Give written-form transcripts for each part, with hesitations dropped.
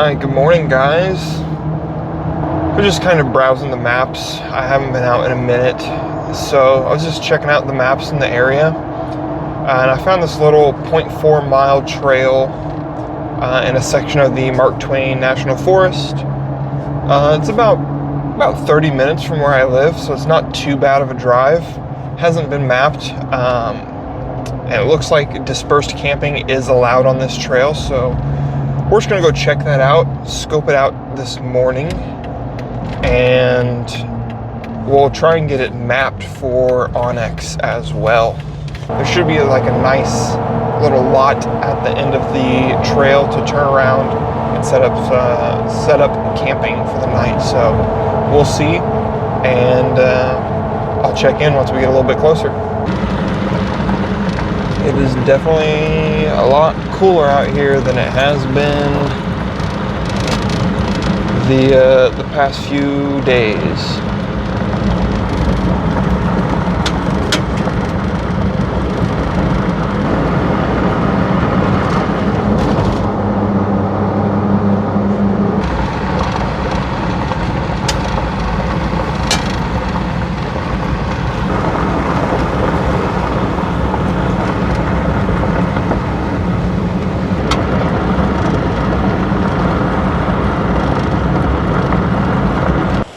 Alright, good morning guys. We're just kind of browsing the maps. I haven't been out in a minute, so I was just checking out the maps in the area, and I found this little 0.4 mile trail in a section of the Mark Twain National Forest. It's about 30 minutes from where I live, so it's not too bad of a drive. Hasn't been mapped, and it looks like dispersed camping is allowed on this trail, so we're just gonna go check that out, scope it out this morning, and we'll try and get it mapped for Onyx as well. There should be like a nice little lot at the end of the trail to turn around and set up camping for the night. So we'll see, and I'll check in once we get a little bit closer. It is definitely a lot cooler out here than it has been the past few days.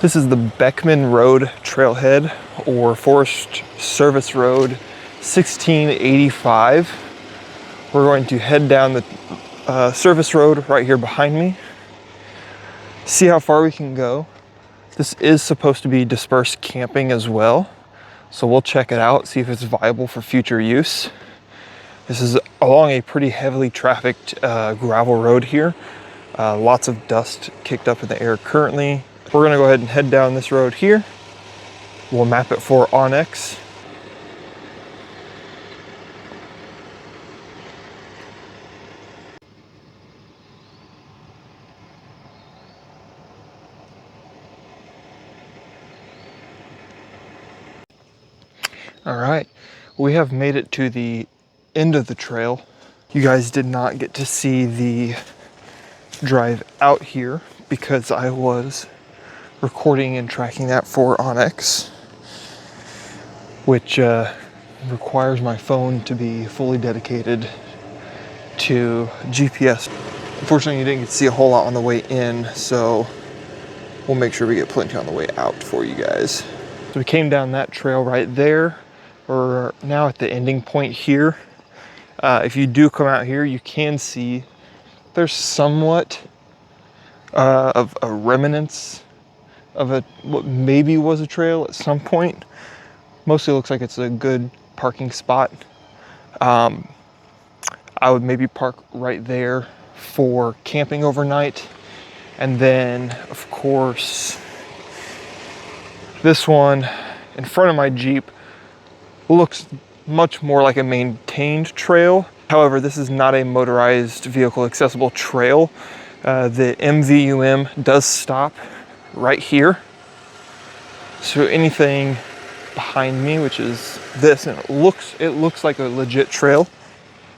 This is the Beckman Rd trailhead, or Forest Service Road 1685. We're going to head down the service road right here behind me, see how far we can go. This is supposed to be dispersed camping as well, so we'll check it out, see if it's viable for future use. This is along a pretty heavily trafficked gravel road here. Lots of dust kicked up in the air currently. We're gonna go ahead and head down this road here. We'll map it for Onyx. All right, we have made it to the end of the trail. You guys did not get to see the drive out here because I was recording and tracking that for Onyx, which requires my phone to be fully dedicated to GPS. Unfortunately, you didn't get to see a whole lot on the way in, so we'll make sure we get plenty on the way out for you guys. So we came down that trail right there. We're now at the ending point here. If you do come out here, you can see there's somewhat of a remnants of what maybe was a trail at some point. Mostly looks like it's a good parking spot. I would maybe park right there for camping overnight. And then, of course, this one in front of my Jeep looks much more like a maintained trail. However, this is not a motorized vehicle accessible trail. The MVUM does stop right here. So anything behind me, which is this, and it looks like a legit trail,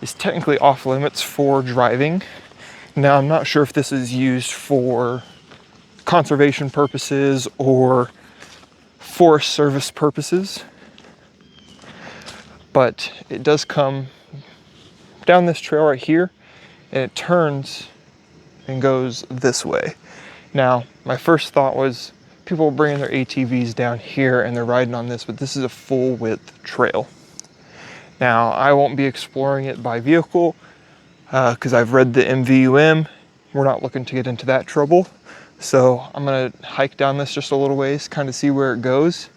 is technically off limits for driving. Now, I'm not sure if this is used for conservation purposes or Forest Service purposes, but it does come down this trail right here, and it turns and goes this way. Now, my first thought was people are bringing their ATVs down here and they're riding on this, but this is a full width trail. Now, I won't be exploring it by vehicle because I've read the MVUM. We're not looking to get into that trouble. So I'm gonna hike down this just a little ways, kind of see where it goes.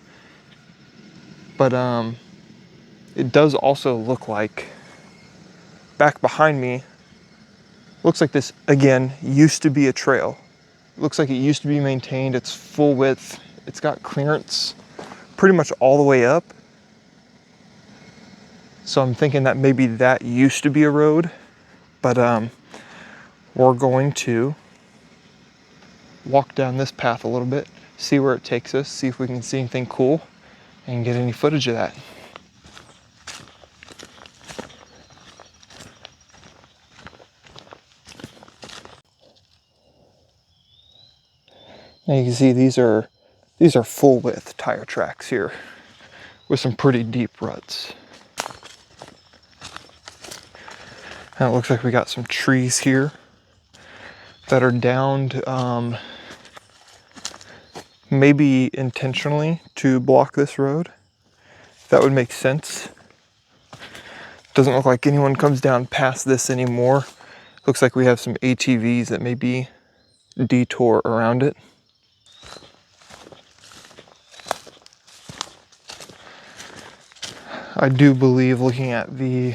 But it does also look like back behind me, looks like this, again, used to be a trail. Looks like it used to be maintained. It's full width. It's got clearance pretty much all the way up. So I'm thinking that maybe that used to be a road, but we're going to walk down this path a little bit, see where it takes us, see if we can see anything cool and get any footage of that. And you can see these are full width tire tracks here with some pretty deep ruts. And it looks like we got some trees here that are downed, maybe intentionally to block this road. That would make sense. Doesn't look like anyone comes down past this anymore. Looks like we have some ATVs that maybe detour around it. I do believe, looking at the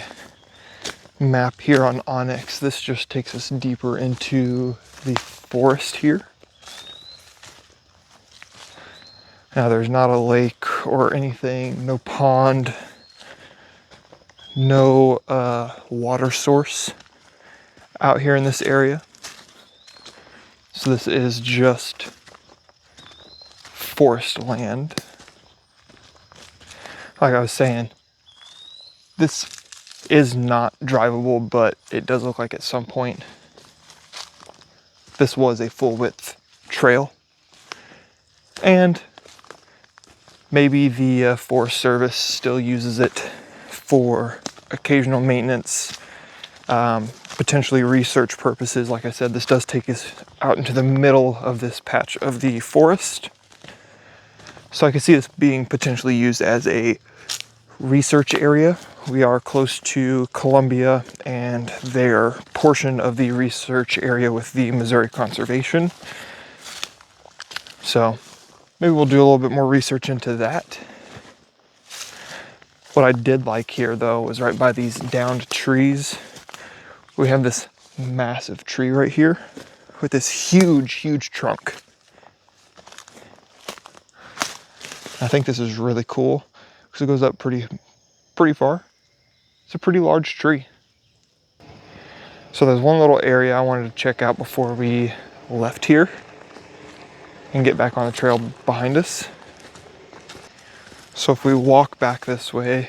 map here on Onyx, this just takes us deeper into the forest here. Now there's not a lake or anything, no pond, no water source out here in this area. So this is just forest land. Like I was saying, this is not drivable, but it does look like at some point this was a full width trail. And maybe the Forest Service still uses it for occasional maintenance, potentially research purposes. Like I said, this does take us out into the middle of this patch of the forest. So I can see this being potentially used as a research area. We are close to Columbia and their portion of the research area with the Missouri Conservation. So maybe we'll do a little bit more research into that. What I did like here though was right by these downed trees, we have this massive tree right here with this huge trunk. I think this is really cool because it goes up pretty far. It's a pretty large tree. So there's one little area I wanted to check out before we left here and get back on the trail behind us. So if we walk back this way,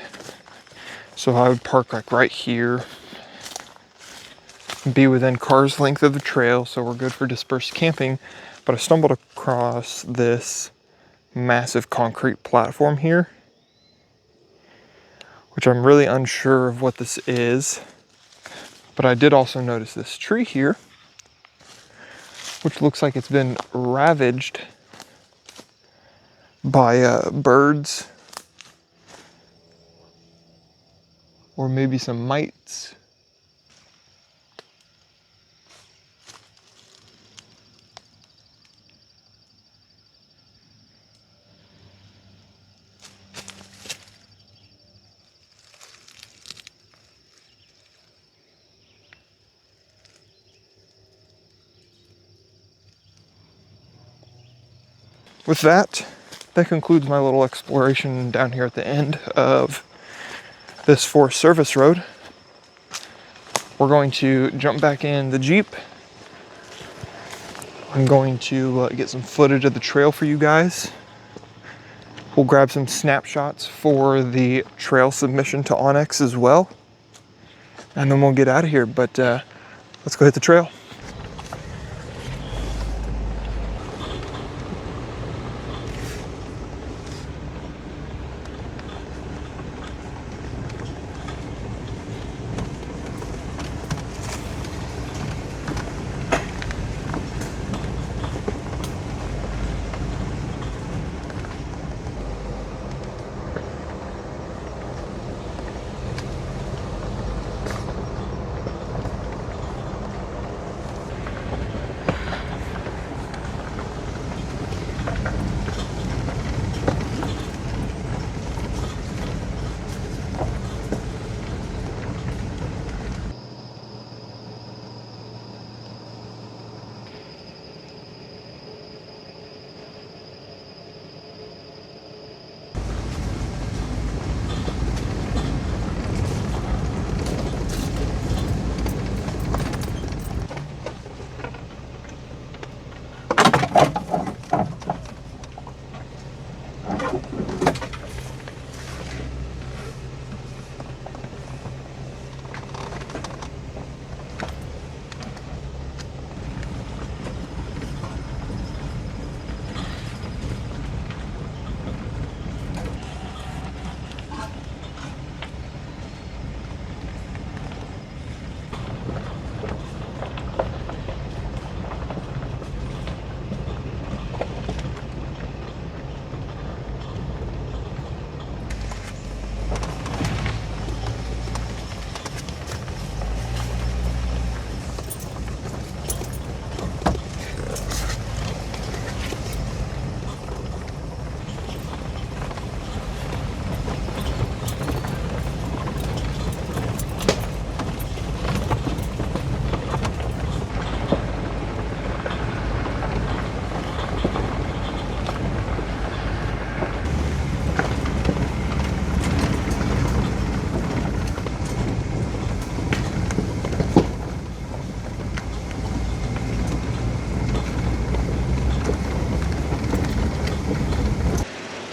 so I would park like right here, be within car's length of the trail, so we're good for dispersed camping. But I stumbled across this massive concrete platform here, which I'm really unsure of what this is. But I did also notice this tree here, which looks like it's been ravaged by birds or maybe some mites. With that concludes my little exploration down here at the end of this Forest Service road. We're going to jump back in the Jeep. I'm going to get some footage of the trail for you guys. We'll grab some snapshots for the trail submission to Onyx as well. And then we'll get out of here, but let's go hit the trail.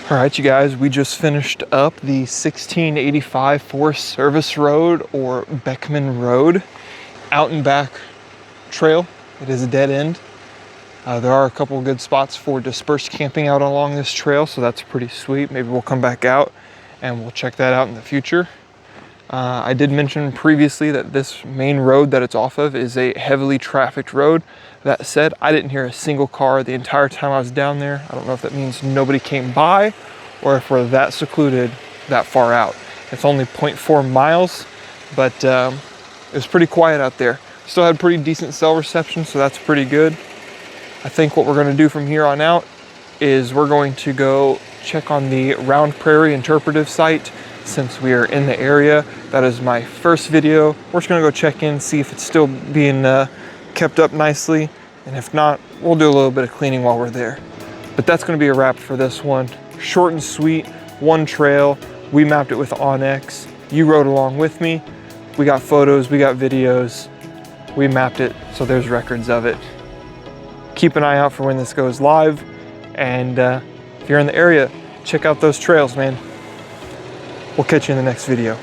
All right, you guys, we just finished up the 1685 Forest Service Road, or Beckman Road, out and back trail. It is a dead end. There are a couple good spots for dispersed camping out along this trail, so that's pretty sweet. Maybe we'll come back out and we'll check that out in the future. I did mention previously that this main road that it's off of is a heavily trafficked road. That said, I didn't hear a single car the entire time I was down there. I don't know if that means nobody came by or if we're that secluded that far out. It's only 0.4 miles, but it was pretty quiet out there. Still had pretty decent cell reception, so that's pretty good. I think what we're going to do from here on out is we're going to go check on the Round Prairie interpretive site since we are in the area. That is my first video. We're just going to go check in, see if it's still being kept up nicely, and if not, we'll do a little bit of cleaning while we're there. But that's going to be a wrap for this one. Short and sweet, one trail. We mapped it with OnX. You rode along with me. We got photos, we got videos. We mapped it, so there's records of it. Keep an eye out for when this goes live, and if you're in the area, check out those trails, man. We'll catch you in the next video.